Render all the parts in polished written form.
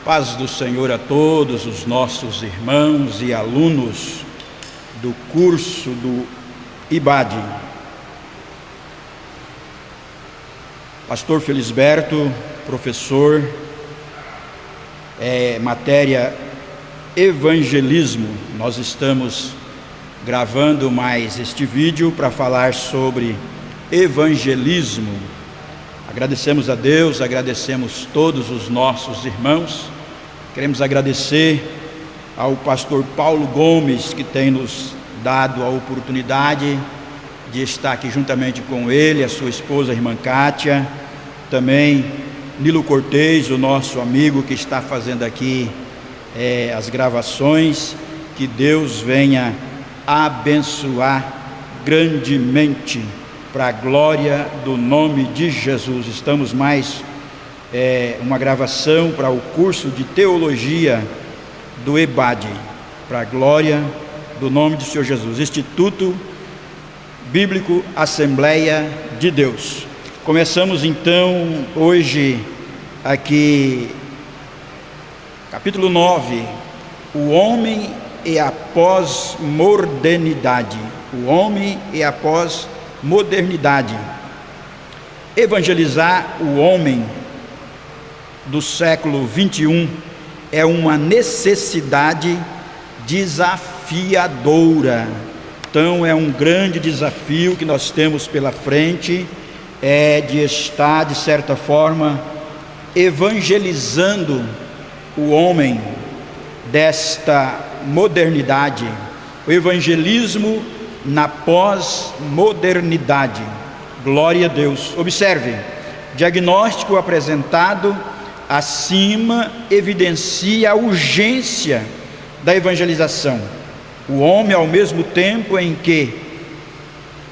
Paz do Senhor a todos os nossos irmãos e alunos do curso do IBAD. Pastor Felisberto, professor, matéria evangelismo. Nós estamos gravando mais este vídeo para falar sobre evangelismo. Agradecemos a Deus, agradecemos todos os nossos irmãos. Queremos agradecer ao pastor Paulo Gomes, que tem nos dado a oportunidade de estar aqui juntamente com ele, a sua esposa, a irmã Kátia, também Nilo Cortez, o nosso amigo que está fazendo aqui as gravações. Que Deus venha abençoar grandemente, para a glória do nome de Jesus. Estamos mais uma gravação para o curso de teologia do EBAD, para a glória do nome do Senhor Jesus, Instituto Bíblico Assembleia de Deus. Começamos então hoje aqui, capítulo 9, o homem e a pós-modernidade. O homem e a pós-modernidade. Evangelizar o homem do século 21 é uma necessidade desafiadora. Então é um grande desafio que nós temos pela frente, de estar, de certa forma, evangelizando o homem desta modernidade, o evangelismo na pós-modernidade. Glória a Deus. Observe, diagnóstico apresentado acima evidencia a urgência da evangelização. O homem, ao mesmo tempo em que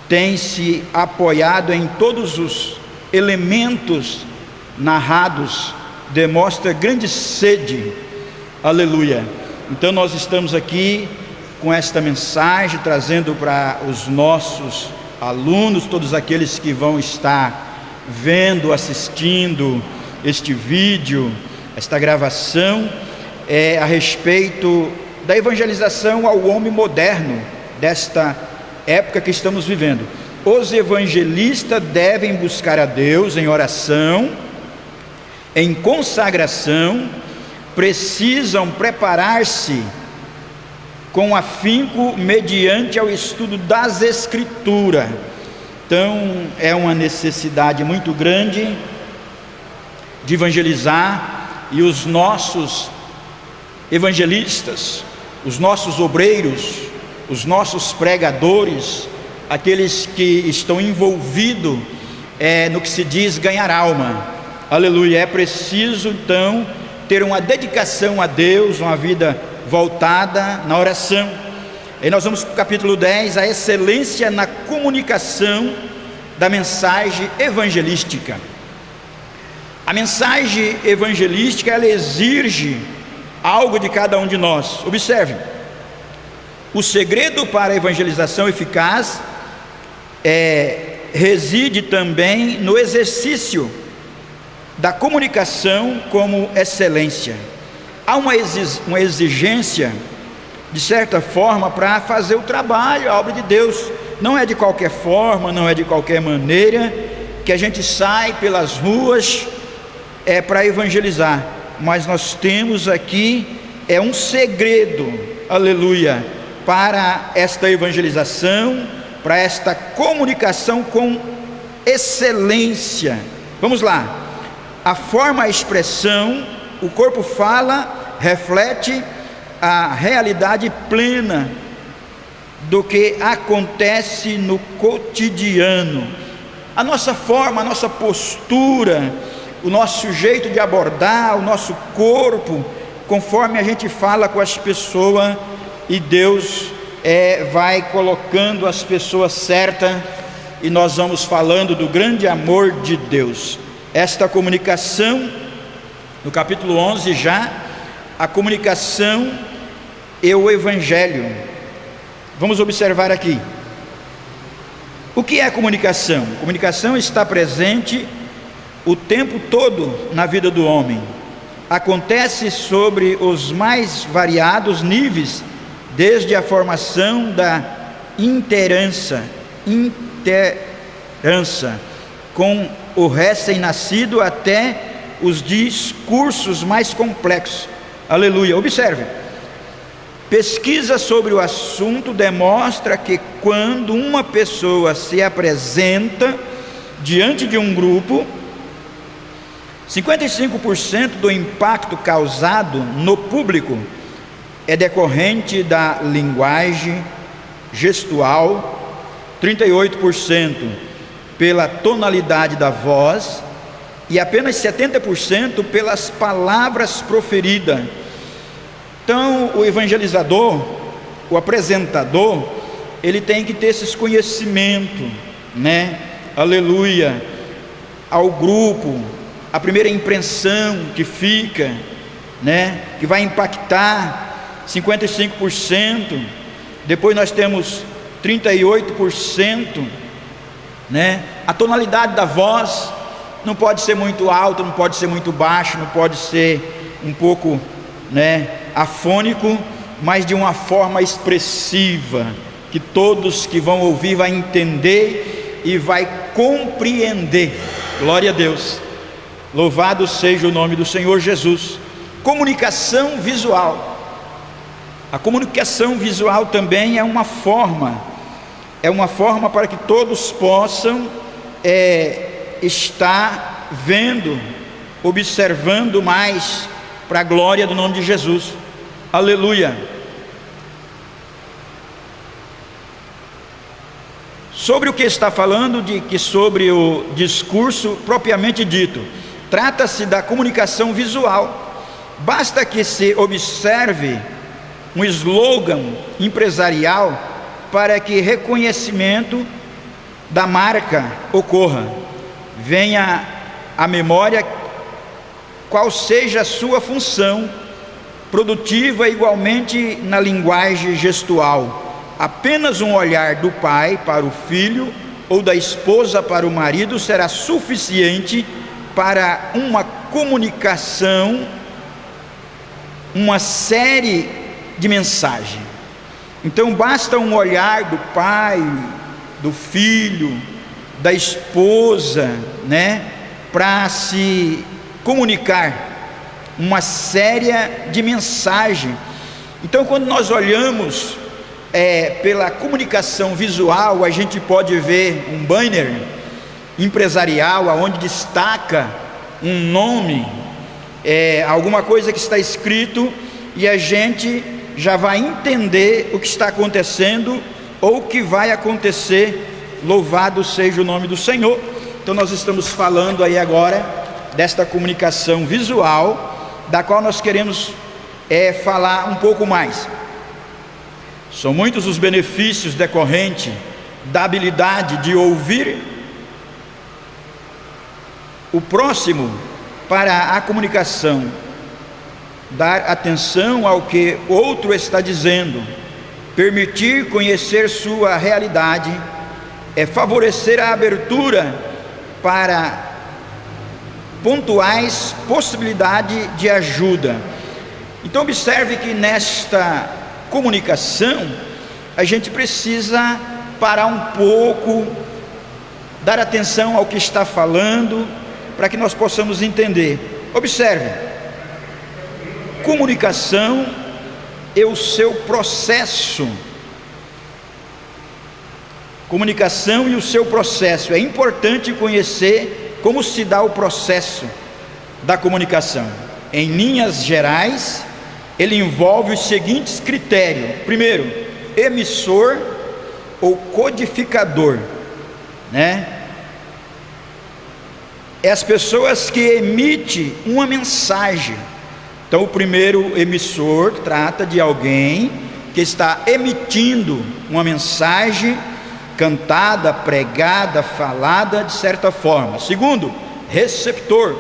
tem se apoiado em todos os elementos narrados, demonstra grande sede. Aleluia. Então nós estamos aqui com esta mensagem, trazendo para os nossos alunos, todos aqueles que vão estar vendo, assistindo este vídeo, esta gravação, a respeito da evangelização ao homem moderno, desta época que estamos vivendo. Os evangelistas devem buscar a Deus em oração, em consagração, precisam preparar-se com afinco mediante ao estudo das Escrituras. Então é uma necessidade muito grande de evangelizar, e os nossos evangelistas, os nossos obreiros, os nossos pregadores, aqueles que estão envolvidos no que se diz ganhar alma. Aleluia. É preciso então ter uma dedicação a Deus, uma vida voltada na oração. E nós vamos para o capítulo 10, a excelência na comunicação da mensagem evangelística. A mensagem evangelística, ela exige algo de cada um de nós. Observe, o segredo para a evangelização eficaz reside também no exercício da comunicação como excelência. Há uma exigência, de certa forma, para fazer o trabalho, a obra de Deus. Não é de qualquer forma, não é de qualquer maneira que a gente sai pelas ruas para evangelizar. Mas nós temos aqui um segredo, aleluia, para esta evangelização, para esta comunicação com excelência. Vamos lá. A forma, a expressão, o corpo fala, reflete a realidade plena do que acontece no cotidiano. A nossa forma, a nossa postura, o nosso jeito de abordar, o nosso corpo, conforme a gente fala com as pessoas, e Deus vai colocando as pessoas certas, e nós vamos falando do grande amor de Deus. Esta comunicação, no capítulo 11 já, a comunicação e o evangelho. Vamos observar aqui. O que é comunicação? Comunicação está presente o tempo todo na vida do homem. acontece sobre os mais variados níveis, desde a formação da interança com o recém-nascido até os discursos mais complexos. Aleluia. Observe, pesquisa sobre o assunto demonstra que quando uma pessoa se apresenta diante de um grupo, 55% do impacto causado no público é decorrente da linguagem gestual, 38% pela tonalidade da voz e apenas 70% pelas palavras proferidas. Então, o evangelizador, o apresentador, ele tem que ter esses conhecimentos, né? Aleluia, ao grupo, a primeira impressão que fica, né? Que vai impactar 55%, depois nós temos 38%, né? A tonalidade da voz não pode ser muito alta, não pode ser muito baixa, não pode ser um pouco, né, afônico, mas de uma forma expressiva, que todos que vão ouvir vai entender e vai compreender. Glória a Deus, louvado seja o nome do Senhor Jesus. Comunicação visual. A comunicação visual também é uma forma para que todos possam estar vendo, observando mais, para a glória do nome de Jesus. Aleluia. Sobre o que está falando, sobre o discurso propriamente dito, trata-se da comunicação visual. Basta que se observe um slogan empresarial para que reconhecimento da marca ocorra. Venha à memória qual seja a sua função produtiva, igualmente na linguagem gestual. Apenas um olhar do pai para o filho ou da esposa para o marido será suficiente para uma comunicação, uma série de mensagens. Então basta um olhar do pai, do filho, da esposa, né, para se comunicar uma série de mensagens. Então, quando nós olhamos pela comunicação visual, a gente pode ver um banner empresarial onde destaca um nome, alguma coisa que está escrito, e a gente já vai entender o que está acontecendo ou o que vai acontecer. Louvado seja o nome do Senhor. Então nós estamos falando aí agora desta comunicação visual, da qual nós queremos falar um pouco mais. São muitos os benefícios decorrentes da habilidade de ouvir o próximo para a comunicação, dar atenção ao que outro está dizendo, permitir conhecer sua realidade, favorecer a abertura para pontuais possibilidades de ajuda. Então observe que nesta comunicação a gente precisa parar um pouco, dar atenção ao que está falando, para que nós possamos entender. Observe, comunicação é o seu processo. Comunicação e o seu processo. É importante conhecer como se dá o processo da comunicação. Em linhas gerais, ele envolve os seguintes critérios. Primeiro, emissor ou codificador, né? É as pessoas que emitem uma mensagem. Então, o primeiro emissor trata de alguém que está emitindo uma mensagem cantada, pregada, falada de certa forma. Segundo, receptor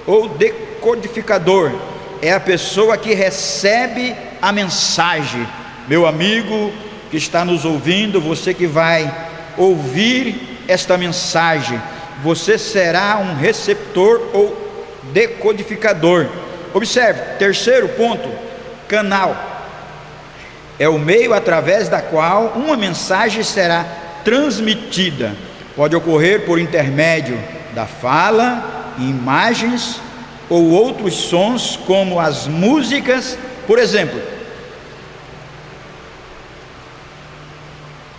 ou decodificador, é a pessoa que recebe a mensagem. Meu amigo que está nos ouvindo, você que vai ouvir esta mensagem, você será um receptor ou decodificador. Observe, terceiro ponto, canal. É o meio através da qual uma mensagem será transmitida. Pode ocorrer por intermédio da fala, imagens ou outros sons, como as músicas. Por exemplo,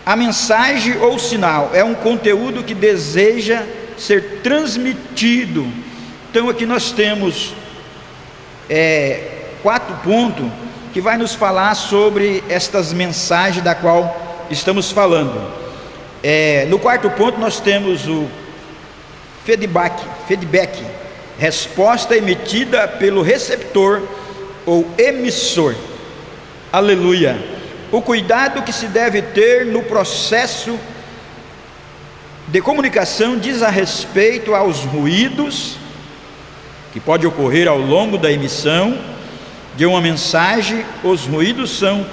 a mensagem ou sinal é um conteúdo que deseja ser transmitido. Então aqui nós temos 4 pontos que vai nos falar sobre estas mensagens da qual estamos falando. No quarto ponto nós temos o feedback, resposta emitida pelo receptor ou emissor. Aleluia! O cuidado que se deve ter no processo de comunicação diz a respeito aos ruídos que pode ocorrer ao longo da emissão de uma mensagem. Os ruídos são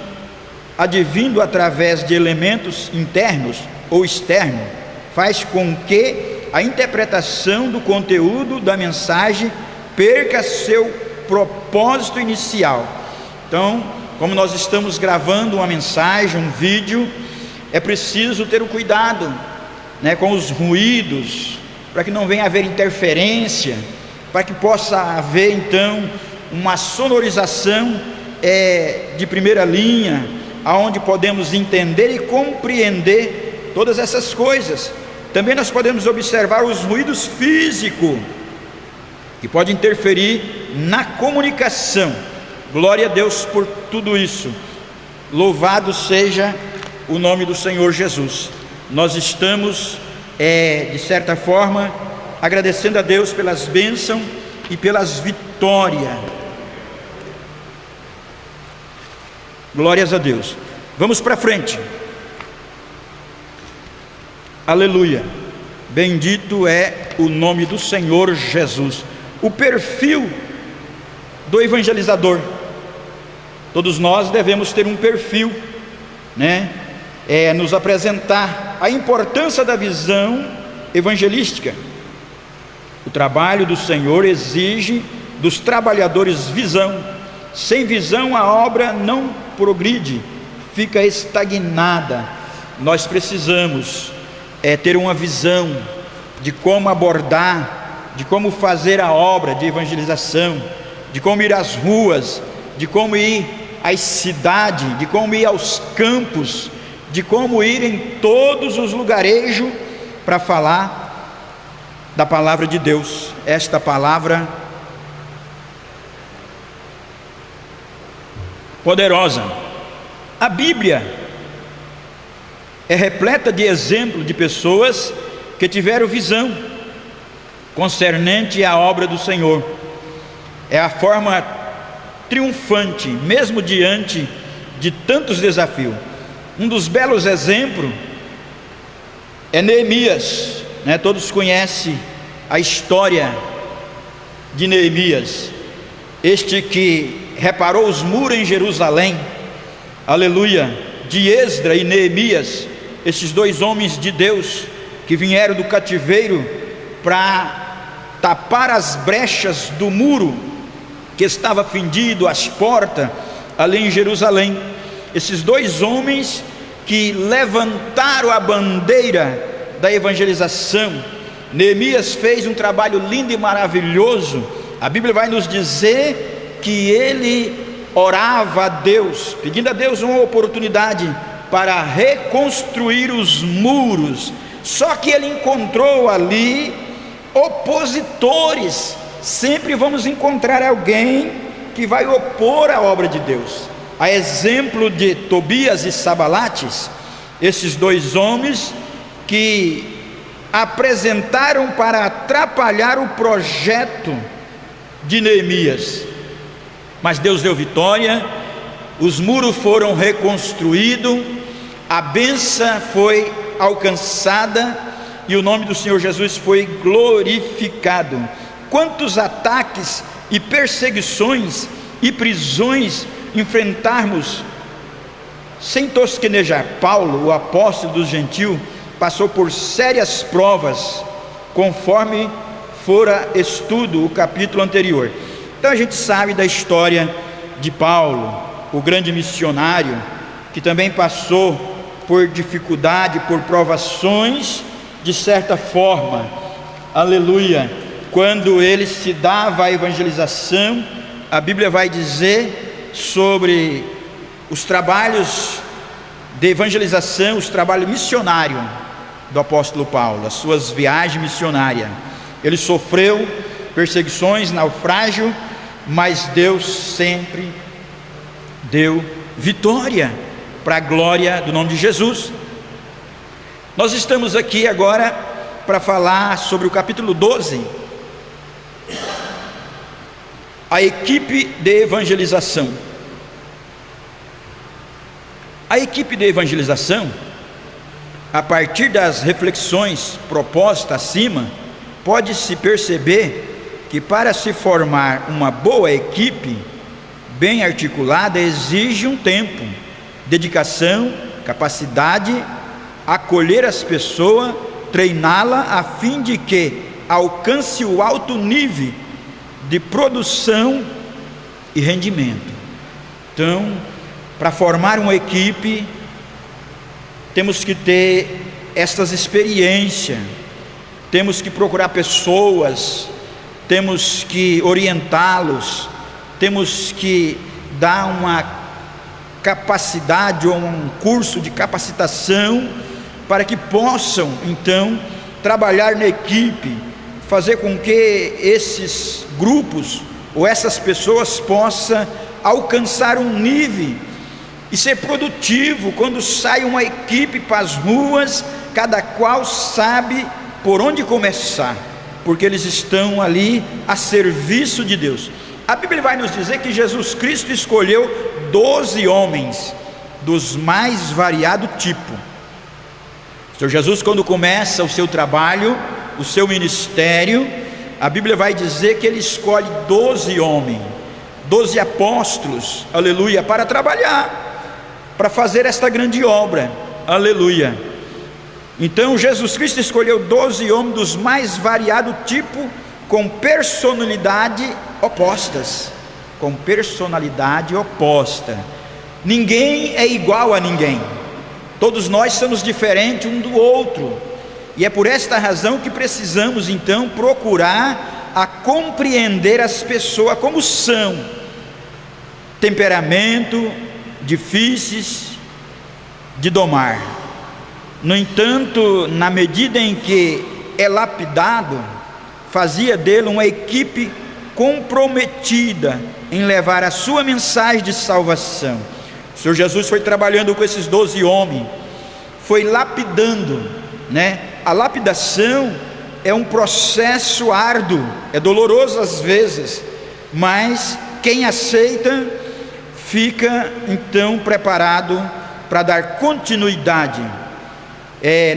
advindo através de elementos internos ou externos, faz com que a interpretação do conteúdo da mensagem perca seu propósito inicial. Então, como nós estamos gravando uma mensagem, um vídeo, é preciso ter o cuidado, com os ruídos, para que não venha haver interferência, para que possa haver então uma sonorização de primeira linha, aonde podemos entender e compreender todas essas coisas. Também nós podemos observar os ruídos físicos que podem interferir na comunicação. Glória a Deus por tudo isso. Louvado seja o nome do Senhor Jesus. Nós estamos, de certa forma, agradecendo a Deus pelas bênçãos e pelas vitórias. Glórias a Deus. Vamos para frente. Aleluia. Bendito é o nome do Senhor Jesus. O perfil do evangelizador. Todos nós devemos ter um perfil, nos apresentar a importância da visão evangelística. O trabalho do Senhor exige dos trabalhadores visão. Sem visão a obra não progride, fica estagnada. Nós precisamos ter uma visão de como abordar, de como fazer a obra de evangelização, de como ir às ruas, de como ir às cidades, de como ir aos campos, de como ir em todos os lugarejos para falar da palavra de Deus. Esta palavra poderosa. A Bíblia é repleta de exemplos de pessoas que tiveram visão concernente à obra do Senhor. É a forma triunfante, mesmo diante de tantos desafios. Um dos belos exemplos é Neemias, Todos conhecem a história de Neemias, este que reparou os muros em Jerusalém. Aleluia. De Esdra e Neemias, esses 2 homens de Deus que vieram do cativeiro para tapar as brechas do muro que estava fendido, as portas ali em Jerusalém. Esses 2 homens que levantaram a bandeira da evangelização. Neemias fez um trabalho lindo e maravilhoso. A Bíblia vai nos dizer que ele orava a Deus, pedindo a Deus uma oportunidade para reconstruir os muros. Só que ele encontrou ali opositores. Sempre vamos encontrar alguém que vai opor a obra de Deus. A exemplo de Tobias e Sabalates, esses 2 homens que apresentaram para atrapalhar o projeto de Neemias. Mas Deus deu vitória, os muros foram reconstruídos, a bênção foi alcançada e o nome do Senhor Jesus foi glorificado. Quantos ataques e perseguições e prisões enfrentarmos sem tosquenejar. Paulo, o apóstolo dos gentios, passou por sérias provas, conforme fora estudo o capítulo anterior. Então a gente sabe da história de Paulo, o grande missionário, que também passou por dificuldade, por provações, de certa forma, aleluia, quando ele se dava à evangelização. A Bíblia vai dizer sobre os trabalhos de evangelização, os trabalhos missionários do apóstolo Paulo, as suas viagens missionárias. Ele sofreu perseguições, naufrágio, mas Deus sempre deu vitória para a glória do nome de Jesus. Nós estamos aqui agora para falar sobre o capítulo 12, a equipe de evangelização. A equipe de evangelização, a partir das reflexões propostas acima, pode-se perceber que para se formar uma boa equipe bem articulada exige um tempo, dedicação, capacidade, acolher as pessoas, treiná-la a fim de que alcance o alto nível de produção e rendimento. Então, para formar uma equipe, temos que ter estas experiências, temos que procurar pessoas, temos que orientá-los, temos que dar uma capacidade ou um curso de capacitação para que possam então trabalhar na equipe, fazer com que esses grupos ou essas pessoas possam alcançar um nível e ser produtivo. Quando sai uma equipe para as ruas, cada qual sabe por onde começar, porque eles estão ali a serviço de Deus. A Bíblia vai nos dizer que Jesus Cristo escolheu 12 homens dos mais variado tipo. O Senhor Jesus, quando começa o seu trabalho, o seu ministério, a Bíblia vai dizer que ele escolhe 12 homens, 12 apóstolos, aleluia, para trabalhar, para fazer esta grande obra, aleluia. Então Jesus Cristo escolheu 12 homens dos mais variado tipo, com personalidade opostas, com personalidade oposta. Ninguém é igual a ninguém, todos nós somos diferentes um do outro, e é por esta razão que precisamos então procurar a compreender as pessoas como são, temperamento difíceis de domar. No entanto, na medida em que é lapidado, fazia dele uma equipe comprometida em levar a sua mensagem de salvação. O Senhor Jesus foi trabalhando com esses 12 homens, foi lapidando, né? A lapidação é um processo árduo, é doloroso às vezes, mas quem aceita fica então preparado para dar continuidade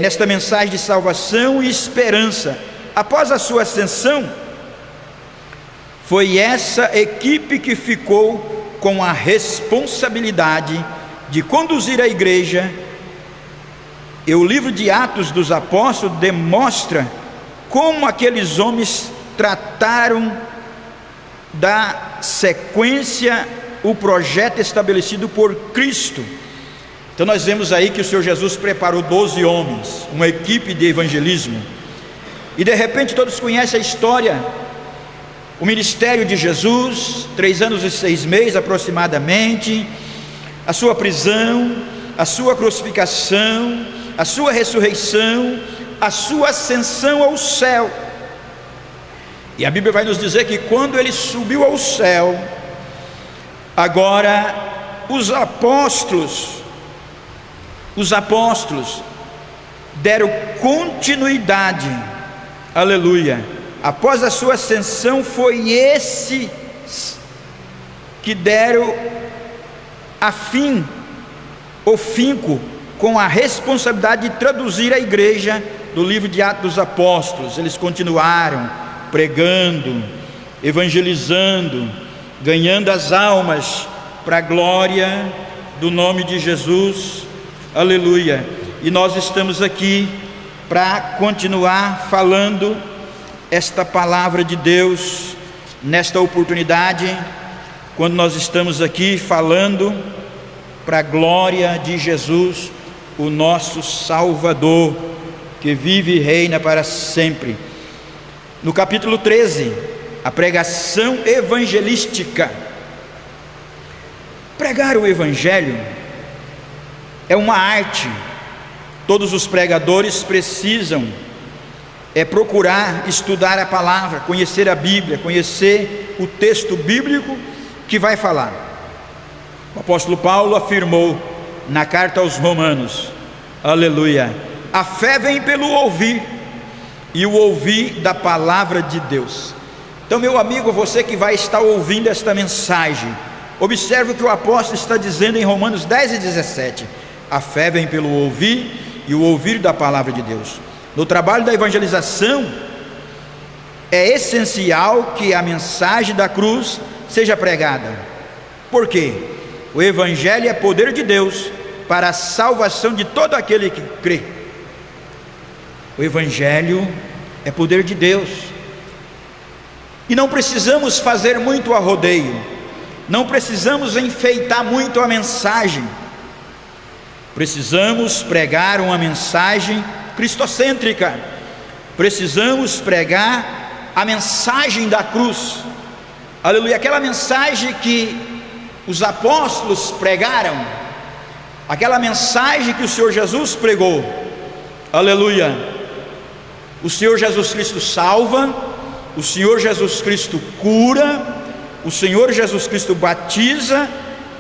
nesta mensagem de salvação e esperança. Após a sua ascensão, foi essa equipe que ficou com a responsabilidade de conduzir a igreja. E o livro de Atos dos Apóstolos demonstra como aqueles homens trataram da sequência, o projeto estabelecido por Cristo. Então nós vemos aí que o Senhor Jesus preparou 12 homens, uma equipe de evangelismo, e de repente todos conhecem a história, o ministério de Jesus, 3 anos e 6 meses aproximadamente, a sua prisão, a sua crucificação, a sua ressurreição, a sua ascensão ao céu. E a Bíblia vai nos dizer que quando ele subiu ao céu, agora os apóstolos deram continuidade, aleluia. Após a sua ascensão, foi esses que deram o finco com a responsabilidade de traduzir a igreja do livro de Atos dos Apóstolos. Eles continuaram pregando, evangelizando, ganhando as almas para a glória do nome de Jesus, aleluia. E nós estamos aqui para continuar falando esta palavra de Deus nesta oportunidade, quando nós estamos aqui falando para a glória de Jesus, o nosso Salvador, que vive e reina para sempre. No capítulo 13, a pregação evangelística. Pregar o Evangelho é uma arte. Todos os pregadores precisam procurar estudar a palavra, conhecer a Bíblia, conhecer o texto bíblico que vai falar. O apóstolo Paulo afirmou na carta aos Romanos, aleluia, a fé vem pelo ouvir, e o ouvir da palavra de Deus. Então, meu amigo, você que vai estar ouvindo esta mensagem, observe o que o apóstolo está dizendo em Romanos 10 e 17, a fé vem pelo ouvir, e o ouvir da palavra de Deus. No trabalho da evangelização, é essencial que a mensagem da cruz seja pregada. Por quê? O Evangelho é poder de Deus para a salvação de todo aquele que crê. O Evangelho é poder de Deus, e não precisamos fazer muito a rodeio, não precisamos enfeitar muito a mensagem. Precisamos pregar uma mensagem cristocêntrica, precisamos pregar a mensagem da cruz, aleluia, aquela mensagem que os apóstolos pregaram, aquela mensagem que o Senhor Jesus pregou, aleluia. O Senhor Jesus Cristo salva, o Senhor Jesus Cristo cura, o Senhor Jesus Cristo batiza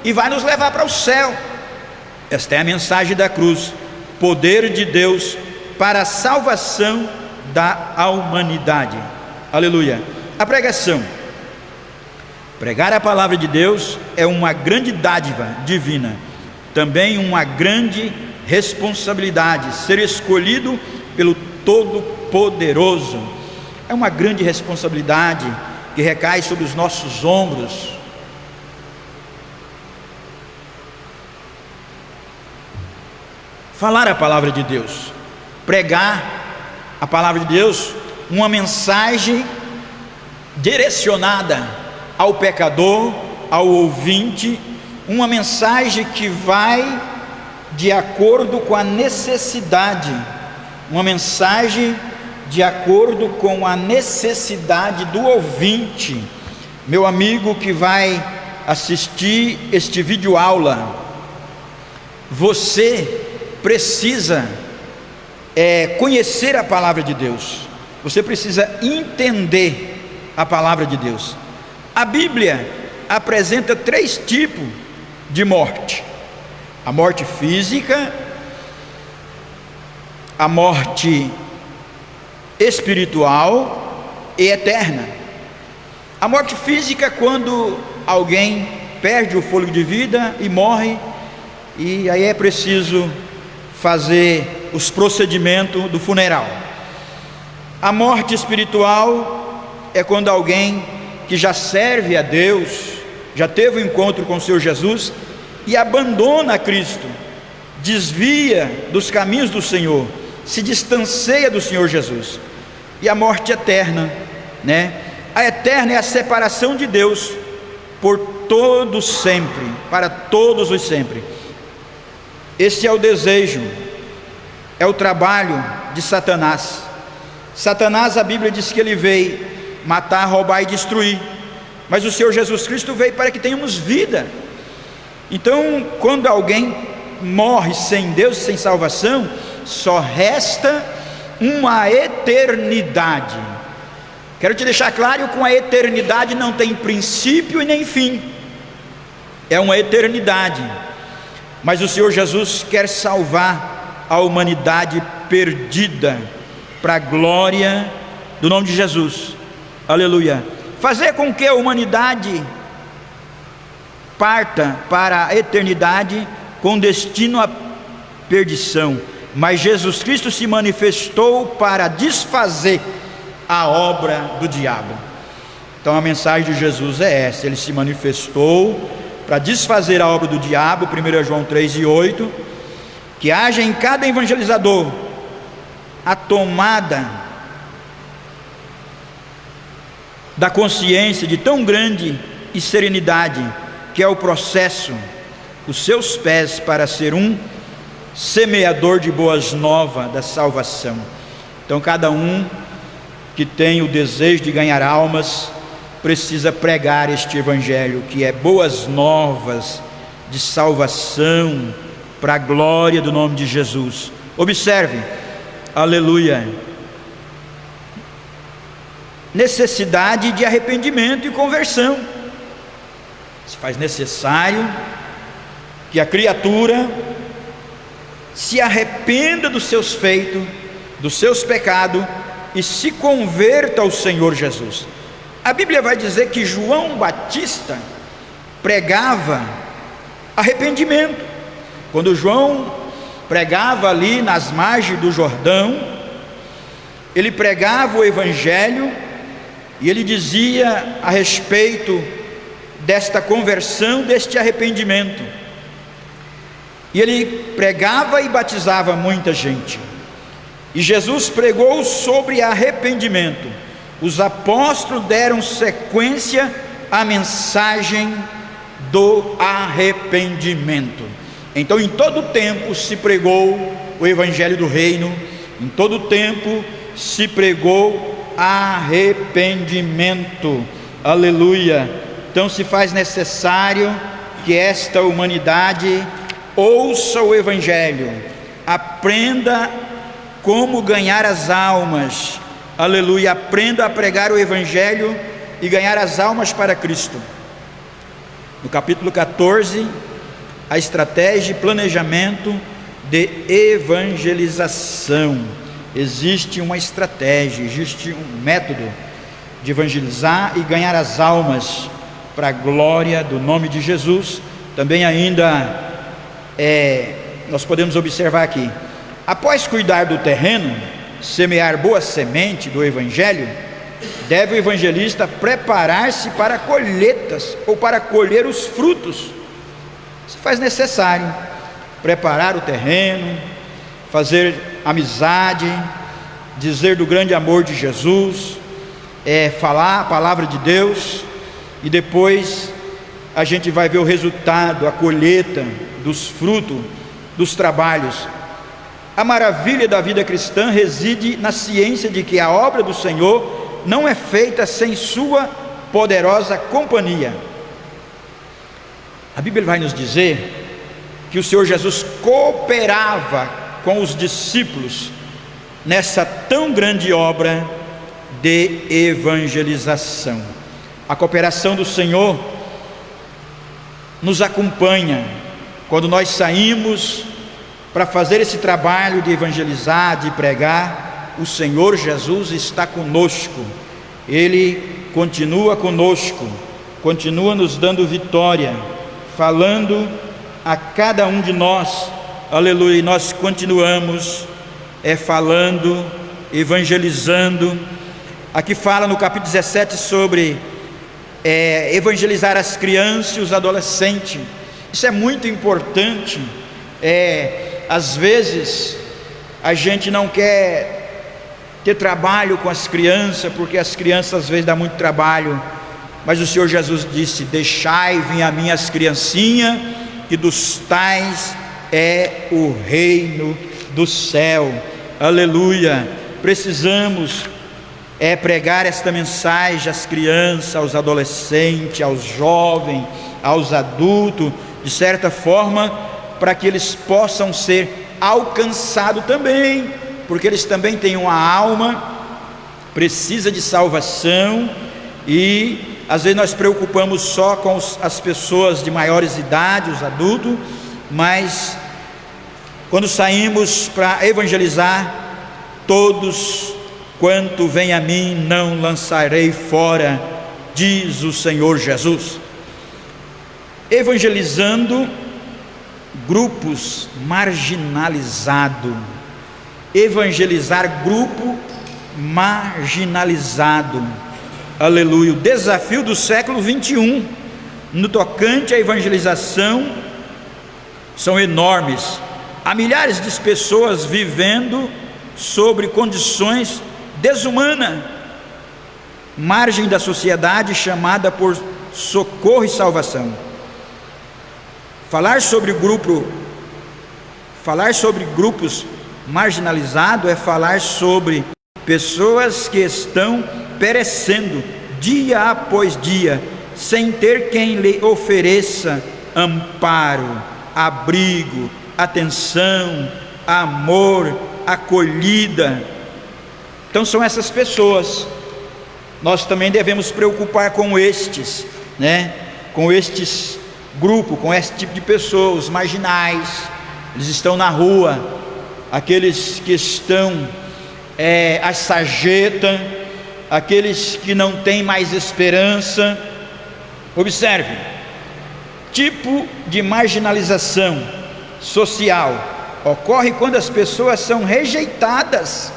e vai nos levar para o céu. Esta é a mensagem da cruz, poder de Deus para a salvação da humanidade, aleluia. A pregação, pregar a palavra de Deus é uma grande dádiva divina, também uma grande responsabilidade. Ser escolhido pelo Todo-Poderoso é uma grande responsabilidade que recai sobre os nossos ombros. Falar a palavra de Deus, pregar a palavra de Deus, uma mensagem direcionada ao pecador, ao ouvinte, uma mensagem que vai de acordo com a necessidade, uma mensagem de acordo com a necessidade do ouvinte. Meu amigo que vai assistir este vídeo aula, você precisa conhecer a palavra de Deus, você precisa entender a palavra de Deus. A Bíblia apresenta 3 tipos de morte: a morte física, a morte espiritual e eterna. A morte física é quando alguém perde o fôlego de vida e morre, e aí é preciso fazer os procedimentos do funeral. A morte espiritual é quando alguém que já serve a Deus, já teve um encontro com o Senhor Jesus e abandona Cristo, desvia dos caminhos do Senhor, se distancia do Senhor Jesus. E a morte eterna, né? A eterna é a separação de Deus por todo sempre, para todos os sempre. Esse é o desejo, é o trabalho de Satanás. Satanás, a Bíblia diz que ele veio matar, roubar e destruir, mas o Senhor Jesus Cristo veio para que tenhamos vida. Então, quando alguém morre sem Deus, sem salvação, só resta uma eternidade. Quero te deixar claro que uma eternidade não tem princípio e nem fim, é uma eternidade. Mas o Senhor Jesus quer salvar a humanidade perdida, para a glória do nome de Jesus, aleluia. Fazer com que a humanidade parta para a eternidade com destino à perdição, mas Jesus Cristo se manifestou para desfazer a obra do diabo. Então a mensagem de Jesus é essa: ele se manifestou para desfazer a obra do diabo, 1 João 3:8, que haja em cada evangelizador a tomada da consciência de tão grande e serenidade que é o processo, os seus pés para ser um semeador de boas novas da salvação. Então cada um que tem o desejo de ganhar almas precisa pregar este evangelho, que é boas novas de salvação para a glória do nome de Jesus. Observe, aleluia, necessidade de arrependimento e conversão. Se faz necessário que a criatura se arrependa dos seus feitos, dos seus pecados e se converta ao Senhor Jesus. A Bíblia vai dizer que João Batista pregava arrependimento. Quando João pregava ali nas margens do Jordão, ele pregava o evangelho e ele dizia a respeito desta conversão, deste arrependimento. E ele pregava e batizava muita gente. E Jesus pregou sobre arrependimento. Os apóstolos deram sequência à mensagem do arrependimento. Então em todo tempo se pregou o evangelho do reino, em todo tempo se pregou arrependimento, aleluia. Então se faz necessário que esta humanidade ouça o evangelho, aprenda como ganhar as almas, aleluia, aprenda a pregar o evangelho e ganhar as almas para Cristo. No capítulo 14, a estratégia e planejamento de evangelização. Existe uma estratégia, existe um método de evangelizar e ganhar as almas para a glória do nome de Jesus. Também ainda nós podemos observar aqui, após cuidar do terreno, semear boa semente do evangelho, deve o evangelista preparar-se para colheitas ou para colher os frutos. Se faz necessário preparar o terreno, fazer amizade, dizer do grande amor de Jesus, falar a palavra de Deus, e depois a gente vai ver o resultado, a colheita dos frutos dos trabalhos. A maravilha da vida cristã reside na ciência de que a obra do Senhor não é feita sem sua poderosa companhia. A Bíblia vai nos dizer que o Senhor Jesus cooperava com os discípulos nessa tão grande obra de evangelização. A cooperação do Senhor nos acompanha quando nós saímos para fazer esse trabalho de evangelizar, de pregar. O Senhor Jesus está conosco, Ele continua conosco, continua nos dando vitória, falando a cada um de nós, aleluia. E nós continuamos falando, evangelizando. Aqui fala no capítulo 17 sobre evangelizar as crianças e os adolescentes. Isso é muito importante. Às vezes a gente não quer ter trabalho com as crianças, porque as crianças às vezes dão muito trabalho, mas o Senhor Jesus disse: deixai vir a mim as criancinhas, que dos tais é o reino do céu, aleluia. Precisamos pregar esta mensagem às crianças, aos adolescentes, aos jovens, aos adultos, de certa forma, para que eles possam ser alcançados também, porque eles também têm uma alma, precisa de salvação. E às vezes nós preocupamos só com as pessoas de maiores idade, os adultos, mas quando saímos para evangelizar, todos quanto vem a mim não lançarei fora, diz o Senhor Jesus. Evangelizando grupos marginalizados, evangelizar grupo marginalizado, aleluia. O desafio do século 21 no tocante à evangelização são enormes. Há milhares de pessoas vivendo sobre condições desumanas, margem da sociedade chamada por socorro e salvação. Falar sobre grupos marginalizados é falar sobre pessoas que estão perecendo dia após dia, sem ter quem lhe ofereça amparo, abrigo, atenção, amor, acolhida. Então são essas pessoas. Nós também devemos preocupar com estes, com estes grupos, com esse tipo de pessoas, os marginais. Eles estão na rua, aqueles que estão à sarjeta, aqueles que não têm mais esperança. Observe, tipo de marginalização social ocorre quando as pessoas são rejeitadas,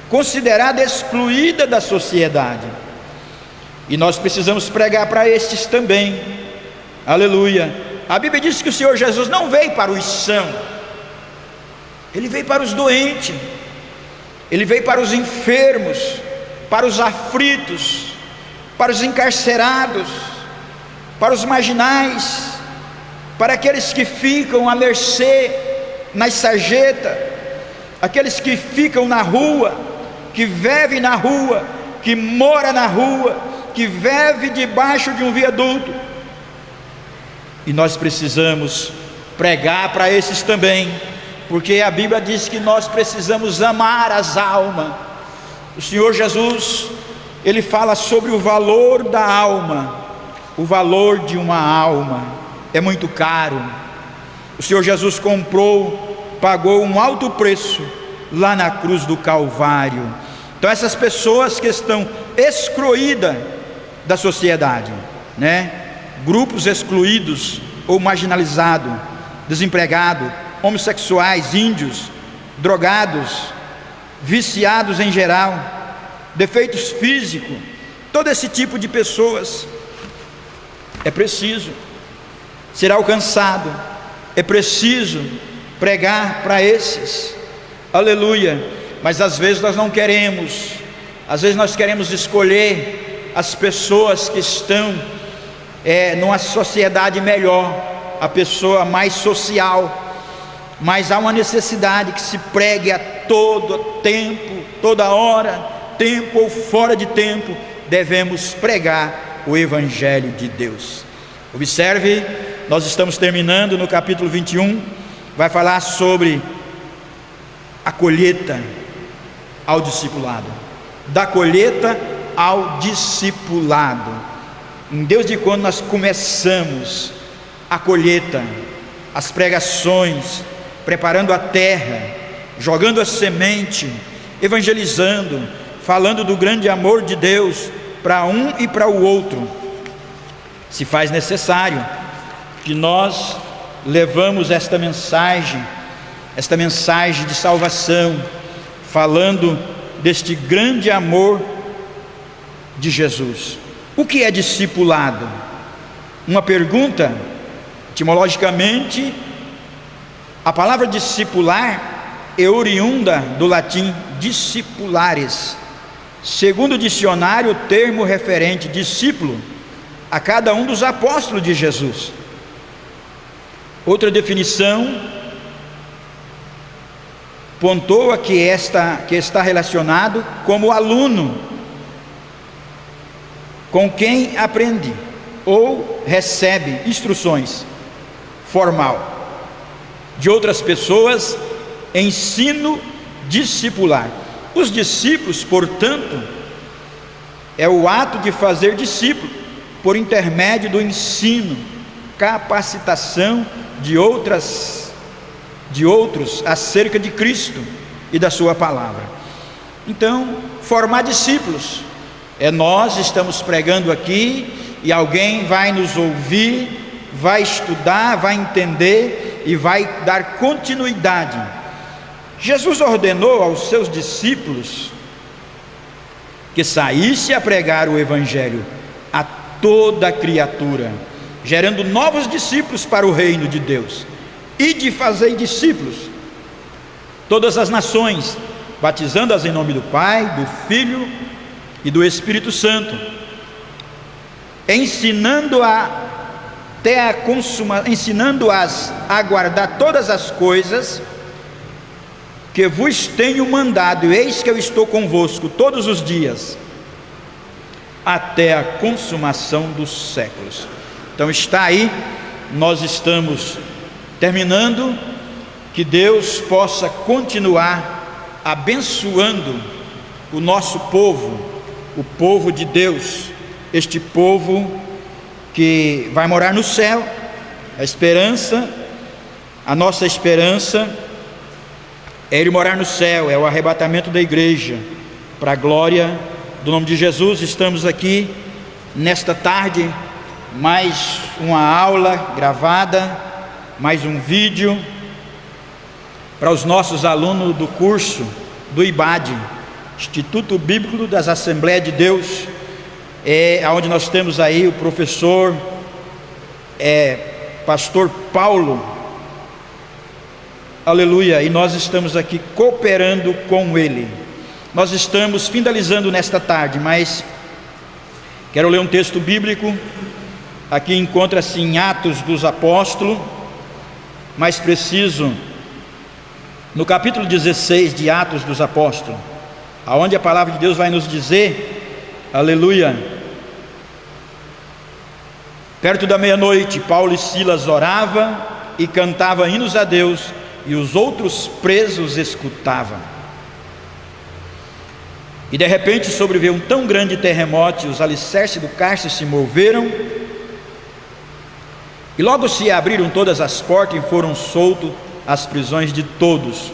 consideradas excluídas da sociedade, e nós precisamos pregar para estes também. Aleluia. A Bíblia diz que o Senhor Jesus não veio para os sãos, Ele veio para os doentes, Ele veio para os enfermos, para os aflitos, para os encarcerados, para os marginais, para aqueles que ficam à mercê nas sarjetas, aqueles que ficam na rua, que vivem na rua, que mora na rua, que vive debaixo de um viaduto. E nós precisamos pregar para esses também, porque a Bíblia diz que nós precisamos amar as almas. O Senhor Jesus, Ele fala sobre o valor da alma. O valor de uma alma é muito caro. O Senhor Jesus pagou um alto preço lá na cruz do Calvário. Então essas pessoas que estão excluídas da sociedade, grupos excluídos ou marginalizados, desempregados, homossexuais, índios, drogados, viciados em geral, defeitos físicos, todo esse tipo de pessoas é preciso ser alcançado, é preciso pregar para esses. Aleluia. Mas às vezes nós não queremos, às vezes nós queremos escolher as pessoas que estão numa sociedade melhor, a pessoa mais social, mas há uma necessidade que se pregue a todo tempo, toda hora, tempo ou fora de tempo, devemos pregar o Evangelho de Deus. Observe, nós estamos terminando no capítulo 21, vai falar sobre a colheita ao discipulado, da colheita ao discipulado. Em Deus, de quando nós começamos a colheita, as pregações, preparando a terra, jogando a semente, evangelizando, falando do grande amor de Deus para um e para o outro, se faz necessário que nós levamos esta mensagem de salvação, falando deste grande amor de Jesus. O que é discipulado? Uma pergunta. Etimologicamente, a palavra discipular é oriunda do latim discipulares. Segundo o dicionário, o termo referente discípulo a cada um dos apóstolos de Jesus. Outra definição pontua que está relacionado como aluno, com quem aprende ou recebe instruções formal de outras pessoas, ensino discipular. Os discípulos, portanto, é o ato de fazer discípulo por intermédio do ensino, capacitação de outros acerca de Cristo e da sua palavra. Então, formar discípulos nós estamos pregando aqui e alguém vai nos ouvir, vai estudar, vai entender e vai dar continuidade. Jesus ordenou aos seus discípulos que saísse a pregar o Evangelho a toda criatura, gerando novos discípulos para o reino de Deus, e de fazer discípulos todas as nações, batizando-as em nome do Pai, do Filho e do Espírito Santo, ensinando-as a guardar todas as coisas que vos tenho mandado, e eis que eu estou convosco todos os dias, até a consumação dos séculos. Então está aí, nós estamos terminando. Que Deus possa continuar abençoando o nosso povo, o povo de Deus, este povo que vai morar no céu. A nossa esperança é ele morar no céu, é o arrebatamento da igreja, para a glória do nome de Jesus. Estamos aqui nesta tarde, mais uma aula gravada, mais um vídeo para os nossos alunos do curso do IBAD, Instituto Bíblico das Assembleias de Deus, onde nós temos aí o professor pastor Paulo, aleluia, e nós estamos aqui cooperando com ele. Nós estamos finalizando nesta tarde, mas quero ler um texto bíblico. Aqui encontra-se em Atos dos Apóstolos, mais preciso no capítulo 16 de Atos dos Apóstolos, aonde a palavra de Deus vai nos dizer, aleluia: perto da meia-noite, Paulo e Silas oravam e cantavam hinos a Deus, e os outros presos escutavam. E de repente sobreveio um tão grande terremoto, e os alicerces do cárcere se moveram, e logo se abriram todas as portas e foram soltos as prisões de todos.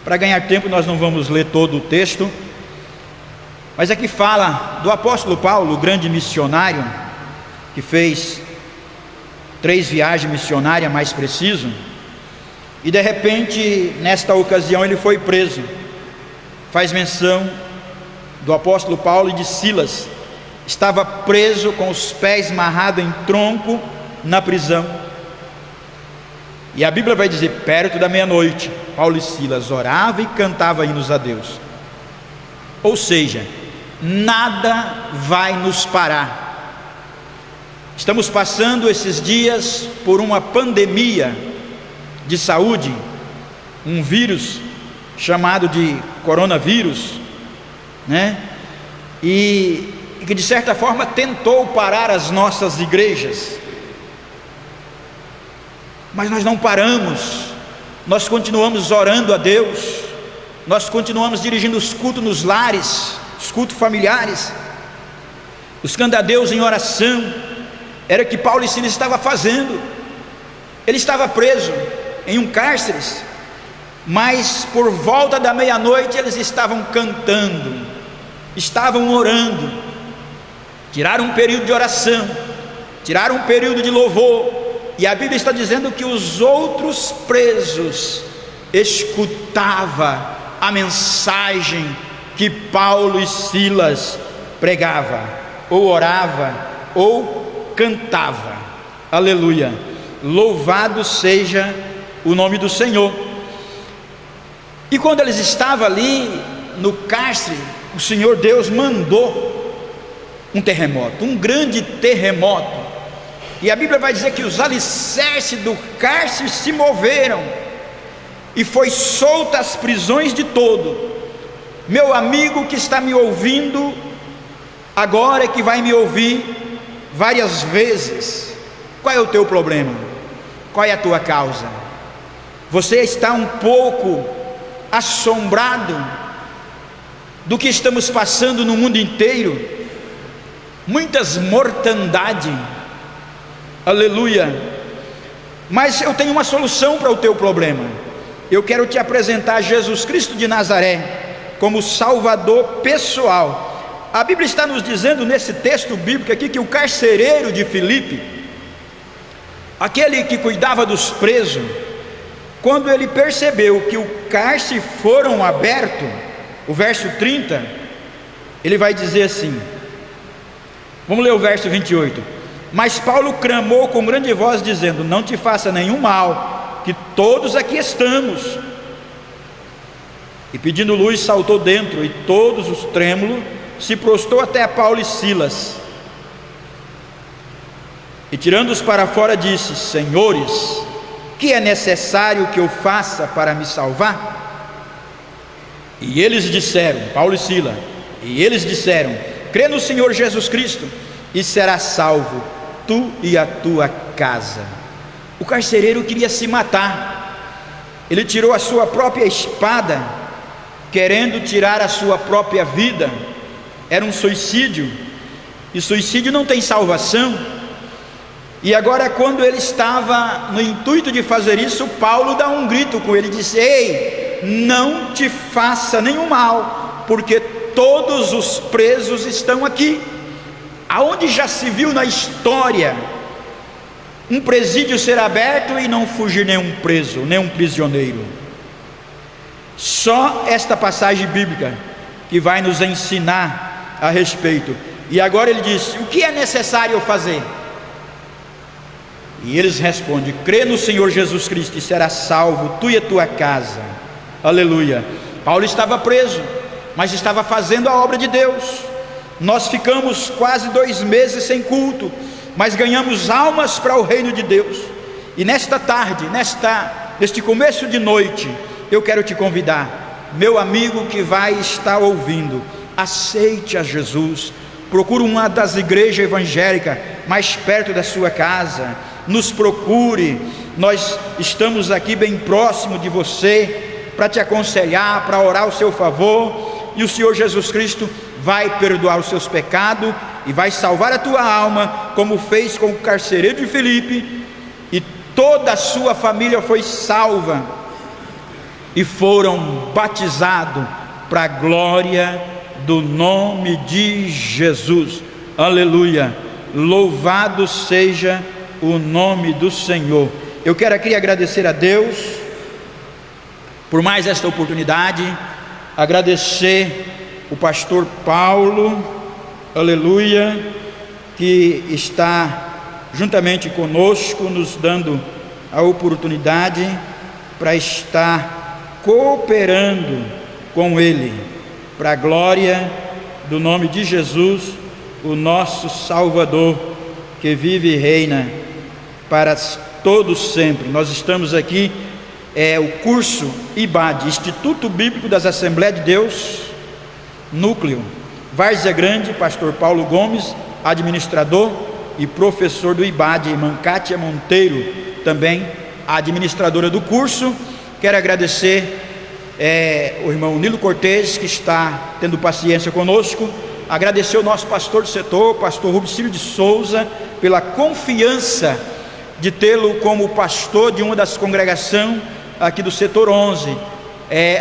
Para ganhar tempo nós não vamos ler todo o texto, mas aqui fala do apóstolo Paulo, o grande missionário, que fez 3 viagens missionárias, mais preciso, e de repente nesta ocasião ele foi preso. Faz menção do apóstolo Paulo e de Silas. Estava preso com os pés amarrados em tronco na prisão. E a Bíblia vai dizer, perto da meia-noite, Paulo e Silas oravam e cantavam hinos a Deus. Ou seja, nada vai nos parar. Estamos passando esses dias por uma pandemia de saúde, um vírus chamado de coronavírus, né? E que de certa forma tentou parar as nossas igrejas. Mas nós não paramos, nós continuamos orando a Deus, nós continuamos dirigindo os cultos nos lares, os cultos familiares, buscando a Deus em oração. Era o que Paulo e Silas estavam fazendo. Ele estava preso em um cárcere, mas por volta da meia-noite eles estavam cantando, estavam orando, tiraram um período de oração, tiraram um período de louvor. E a Bíblia está dizendo que os outros presos escutavam a mensagem que Paulo e Silas pregavam, ou orava, ou cantava. Aleluia, louvado seja o nome do Senhor. E quando eles estavam ali no cárcere, o Senhor Deus mandou um terremoto, um grande terremoto. E a Bíblia vai dizer que os alicerces do cárcere se moveram, e foi solta as prisões de todo. Meu amigo que está me ouvindo agora, que vai me ouvir várias vezes, qual é o teu problema? Qual é a tua causa? Você está um pouco assombrado do que estamos passando no mundo inteiro, muitas mortandades, aleluia. Mas eu tenho uma solução para o teu problema. Eu quero te apresentar Jesus Cristo de Nazaré como Salvador pessoal. A Bíblia está nos dizendo nesse texto bíblico aqui que o carcereiro de Filipe, aquele que cuidava dos presos, quando ele percebeu que o cárcere foram aberto, o verso 30, ele vai dizer assim, vamos ler o verso 28. Mas Paulo clamou com grande voz, dizendo: não te faça nenhum mal, que todos aqui estamos. E pedindo luz, saltou dentro, e todos os trêmulos se prostrou até a Paulo e Silas, e tirando-os para fora disse: Senhores, que é necessário que eu faça para me salvar? E eles disseram, Paulo e Silas, crê no Senhor Jesus Cristo e serás salvo, tu e a tua casa. O carcereiro queria se matar, ele tirou a sua própria espada, querendo tirar a sua própria vida. Era um suicídio, e suicídio não tem salvação. E agora, quando ele estava no intuito de fazer isso, Paulo dá um grito com ele, diz: ei, não te faça nenhum mal, porque todos os presos estão aqui. Aonde já se viu na história um presídio ser aberto e não fugir nenhum preso, nenhum prisioneiro? Só esta passagem bíblica que vai nos ensinar a respeito. E agora ele diz: o que é necessário eu fazer? E eles respondem: crê no Senhor Jesus Cristo e serás salvo, tu e a tua casa. Aleluia. Paulo estava preso, mas estava fazendo a obra de Deus. Nós ficamos quase 2 meses sem culto, mas ganhamos almas para o reino de Deus. E nesta tarde, neste começo de noite, eu quero te convidar, meu amigo que vai estar ouvindo, aceite a Jesus. Procure uma das igrejas evangélicas mais perto da sua casa, nos procure. Nós estamos aqui bem próximo de você para te aconselhar, para orar ao seu favor, e o Senhor Jesus Cristo vai perdoar os seus pecados e vai salvar a tua alma, como fez com o carcereiro de Filipe, e toda a sua família foi salva e foram batizados para a glória do nome de Jesus. Aleluia. Louvado seja o nome do Senhor. Eu quero aqui agradecer a Deus por mais esta oportunidade, agradecer o pastor Paulo, aleluia, que está juntamente conosco, nos dando a oportunidade para estar cooperando com ele, para a glória do nome de Jesus, o nosso Salvador, que vive e reina para todos sempre. Nós estamos aqui, o curso IBAD, Instituto Bíblico das Assembleias de Deus, Núcleo Várzea Grande, pastor Paulo Gomes, administrador e professor do IBAD, irmã Kátia Monteiro, também administradora do curso. Quero agradecer o irmão Nilo Cortez, que está tendo paciência conosco, agradecer o nosso pastor do setor, pastor Rubicílio de Souza, pela confiança de tê-lo como pastor de uma das congregações aqui do setor 11,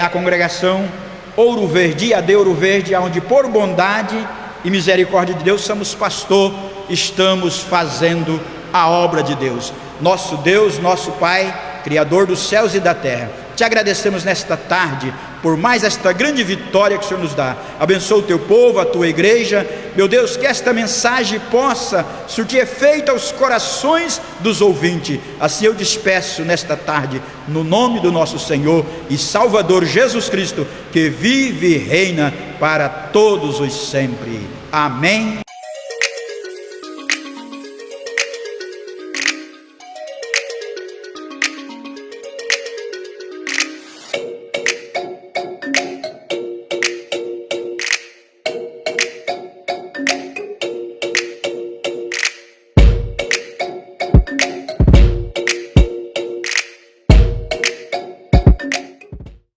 a congregação Ouro Verde, IAD Ouro Verde, onde por bondade e misericórdia de Deus somos pastor, estamos fazendo a obra de Deus. Nosso Deus, nosso Pai, Criador dos céus e da terra, te agradecemos nesta tarde por mais esta grande vitória que o Senhor nos dá. Abençoa o teu povo, a tua igreja, meu Deus, que esta mensagem possa surtir efeito aos corações dos ouvintes. Assim eu despeço nesta tarde, no nome do nosso Senhor e Salvador Jesus Cristo, que vive e reina para todos os sempre. Amém.